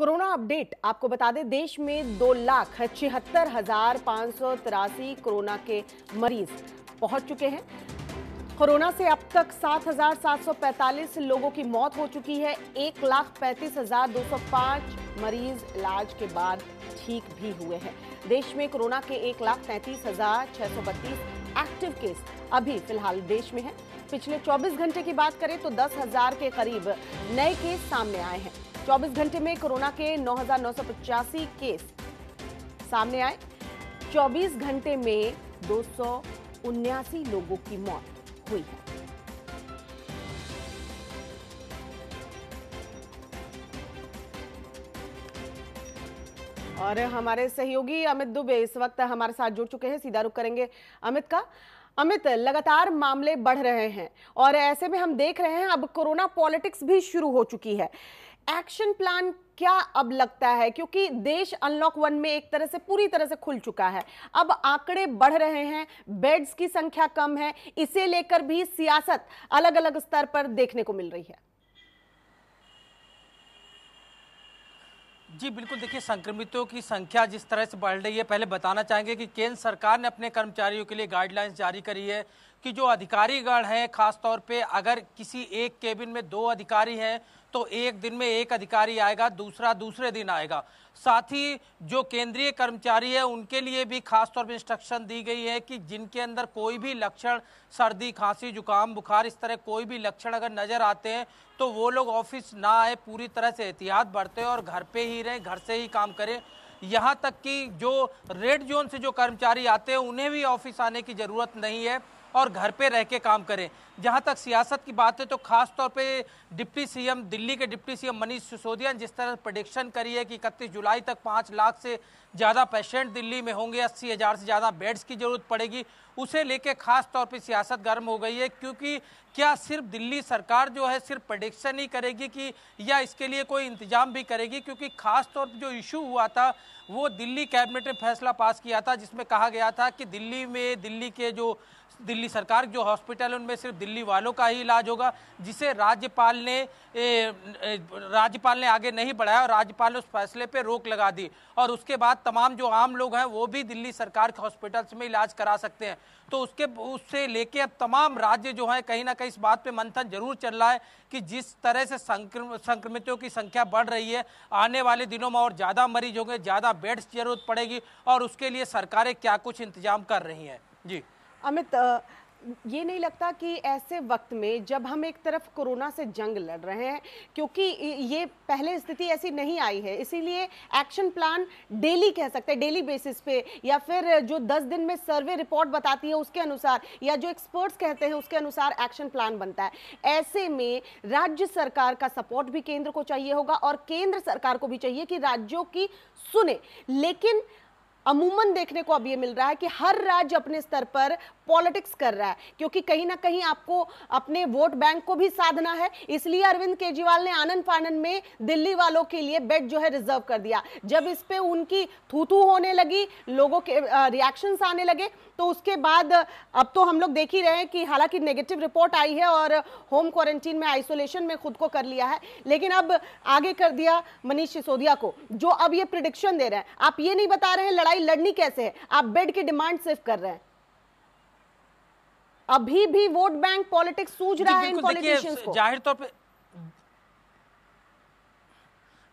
Corona update आपको बता दें, देश में 2,76,583 कोरोना के मरीज पहुंच चुके हैं। कोरोना से अब तक 7,745 लोगों की मौत हो चुकी है। 1,35,205 मरीज इलाज के बाद ठीक भी हुए हैं। देश में कोरोना के 1,33,632 एक्टिव केस अभी फिलहाल देश में है। पिछले 24 घंटे की बात करें तो 10,000 के करीब नए केस सामने आए हैं। 24 घंटे में कोरोना के 9,985 केस सामने आए। 24 घंटे में 279 लोगों की मौत हुई है। और हमारे सहयोगी अमित दुबे इस वक्त हमारे साथ जुड़ चुके हैं। सीधा रुख करेंगे अमित का। अमित, लगातार मामले बढ़ रहे हैं और ऐसे में हम देख रहे हैं अब कोरोना पॉलिटिक्स भी शुरू हो चुकी है। एक्शन प्लान क्या अब लगता है, क्योंकि देश अनलॉक 1 में एक तरह से पूरी तरह से खुल चुका है। अब आंकड़े बढ़ रहे हैं, बेड्स की संख्या कम है, इसे लेकर भी सियासत अलग अलग स्तर पर देखने को मिल रही है। जी बिल्कुल, देखिए संक्रमितों की संख्या जिस तरह से बढ़ रही है, पहले बताना चाहेंगे कि केंद्र सरकार ने अपने कर्मचारियों के लिए गाइडलाइंस जारी करी है कि जो अधिकारीगण हैं, खासतौर पे अगर किसी एक केबिन में 2 अधिकारी हैं तो एक दिन में एक अधिकारी आएगा, दूसरा दूसरे दिन आएगा। साथ ही जो केंद्रीय कर्मचारी है उनके लिए भी खास तौर पर इंस्ट्रक्शन दी गई है कि जिनके अंदर कोई भी लक्षण, सर्दी, खांसी, जुकाम, बुखार, इस तरह कोई भी लक्षण अगर नजर आते हैं तो वो लोग ऑफिस ना आए, पूरी तरह से एहतियात बरतें और घर पे ही रहें, घर से ही काम करें। यहाँ तक कि जो रेड जोन से जो कर्मचारी आते हैं उन्हें भी ऑफिस आने की जरूरत नहीं है और घर पे रह के काम करें। जहां तक सियासत की बात है तो खास तौर पे डिप्टी सीएम, दिल्ली के डिप्टी सीएम मनीष सिसोदिया ने जिस तरह प्रेडिक्शन करी है कि 31 जुलाई तक 5 लाख से ज़्यादा पेशेंट दिल्ली में होंगे, 80,000 से ज़्यादा बेड्स की जरूरत पड़ेगी, उसे लेके खास तौर पे सियासत गर्म हो गई है। क्योंकि क्या सिर्फ दिल्ली सरकार जो है सिर्फ प्रेडिक्शन ही करेगी कि या इसके लिए कोई इंतजाम भी करेगी? क्योंकि खास तौर पर जो इशू हुआ था वो दिल्ली कैबिनेट ने फैसला पास किया था जिसमें कहा गया था कि दिल्ली सरकार जो हॉस्पिटल उनमें सिर्फ दिल्ली वालों का ही इलाज होगा, जिसे राज्यपाल ने आगे नहीं बढ़ाया और राज्यपाल ने उस फैसले पे रोक लगा दी। और उसके बाद तमाम जो आम लोग हैं वो भी दिल्ली सरकार के हॉस्पिटल्स में इलाज करा सकते हैं। तो उससे लेके अब तमाम राज्य जो है कहीं ना कहीं इस बात पे मंथन जरूर चल रहा है कि जिस तरह से संक्रमितों की संख्या बढ़ रही है, आने वाले दिनों में और ज़्यादा मरीज होंगे, ज़्यादा बेड्स की जरूरत पड़ेगी और उसके लिए सरकारें क्या कुछ इंतजाम कर रही हैं। जी अमित, ये नहीं लगता कि ऐसे वक्त में जब हम एक तरफ कोरोना से जंग लड़ रहे हैं, क्योंकि ये पहले स्थिति ऐसी नहीं आई है, इसीलिए एक्शन प्लान डेली कह सकते हैं, डेली बेसिस पे, या फिर जो 10 दिन में सर्वे रिपोर्ट बताती है उसके अनुसार, या जो एक्सपर्ट्स कहते हैं उसके अनुसार एक्शन प्लान बनता है। ऐसे में राज्य सरकार का सपोर्ट भी केंद्र को चाहिए होगा और केंद्र सरकार को भी चाहिए कि राज्यों की सुने। लेकिन अमूमन देखने को अब ये मिल रहा है कि हर राज्य अपने स्तर पर पॉलिटिक्स कर रहा है, क्योंकि कहीं ना कहीं आपको अपने वोट बैंक को भी साधना है। इसलिए अरविंद केजरीवाल ने आनन फानन में दिल्ली वालों के लिए बेड जो है रिजर्व कर दिया। जब इस पे उनकी थू-थू होने लगी, लोगों के रिएक्शंस आने लगे, तो उसके बाद अब तो हम लोग देख ही रहे हैं कि हालांकि नेगेटिव रिपोर्ट आई है और होम क्वारंटीन में, आइसोलेशन में खुद को कर लिया है, लेकिन अब आगे कर दिया मनीष सिसोदिया को, जो अब ये प्रिडिक्शन दे रहे हैं। आप ये नहीं बता रहे हैं लड़ाई लड़नी कैसे है, आप बेड की डिमांड सिर्फ कर रहे हैं। अभी भी वोट बैंक पॉलिटिक्स सूझ रहा है इन पॉलिटिशियंस को। जाहिर तौर पे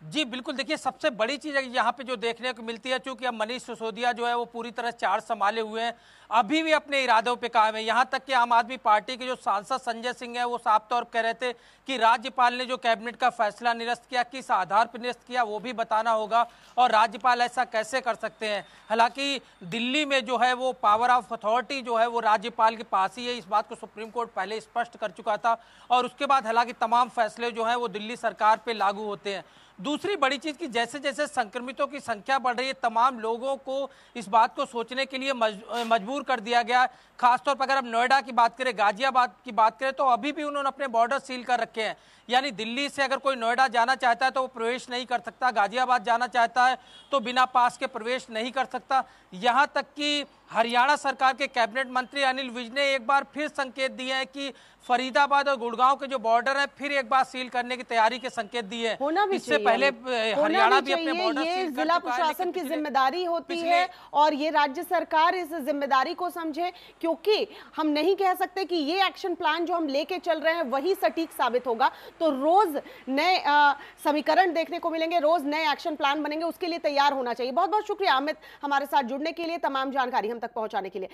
जी बिल्कुल, देखिए सबसे बड़ी चीज यहाँ पे जो देखने को मिलती है, चूंकि अब मनीष सिसोदिया जो है वो पूरी तरह चार्ज संभाले हुए हैं, अभी भी अपने इरादों पे कायम है। यहाँ तक कि आम आदमी पार्टी के जो सांसद संजय सिंह है वो साफ तौर पर कह रहे थे कि राज्यपाल ने जो कैबिनेट का फैसला निरस्त किया, किस आधार पर निरस्त किया वो भी बताना होगा और राज्यपाल ऐसा कैसे कर सकते हैं। हालांकि दिल्ली में जो है वो पावर ऑफ अथॉरिटी जो है वो राज्यपाल के पास ही है, इस बात को सुप्रीम कोर्ट पहले स्पष्ट कर चुका था और उसके बाद हालांकि तमाम फैसले जो हैं वो दिल्ली सरकार पर लागू होते हैं। दूसरी बड़ी चीज कि जैसे जैसे संक्रमितों की संख्या बढ़ रही है, तमाम लोगों को इस बात को सोचने के लिए मजबूर कर दिया गया। खासतौर पर अगर हम नोएडा की बात करें, गाजियाबाद की बात करें, तो अभी भी उन्होंने अपने बॉर्डर सील कर रखे हैं। यानी दिल्ली से अगर कोई नोएडा जाना चाहता है तो वो प्रवेश नहीं कर सकता, गाजियाबाद जाना चाहता है तो बिना पास के प्रवेश नहीं कर सकता। यहाँ तक कि हरियाणा सरकार के कैबिनेट मंत्री अनिल विज ने एक बार फिर संकेत दिए हैं कि फरीदाबाद और गुड़गांव के जो बॉर्डर है फिर एक बार सील करने की तैयारी के संकेत दिए हैं। होना भी इससे चाहिए, पहले हरियाणा भी अपने चाहिए। बॉर्डर ये सील कर जिला चुका है, प्रशासन लेकिन की जिम्मेदारी होती है और ये राज्य सरकार इस जिम्मेदारी को समझे, क्योंकि हम नहीं कह सकते कि ये एक्शन प्लान जो हम लेके चल रहे हैं वही सटीक साबित होगा। तो रोज नए समीकरण देखने को मिलेंगे, रोज नए एक्शन प्लान बनेंगे, उसके लिए तैयार होना चाहिए। बहुत बहुत शुक्रिया अमित हमारे साथ जुड़ने के लिए, तमाम जानकारी हम तक पहुंचाने के लिए।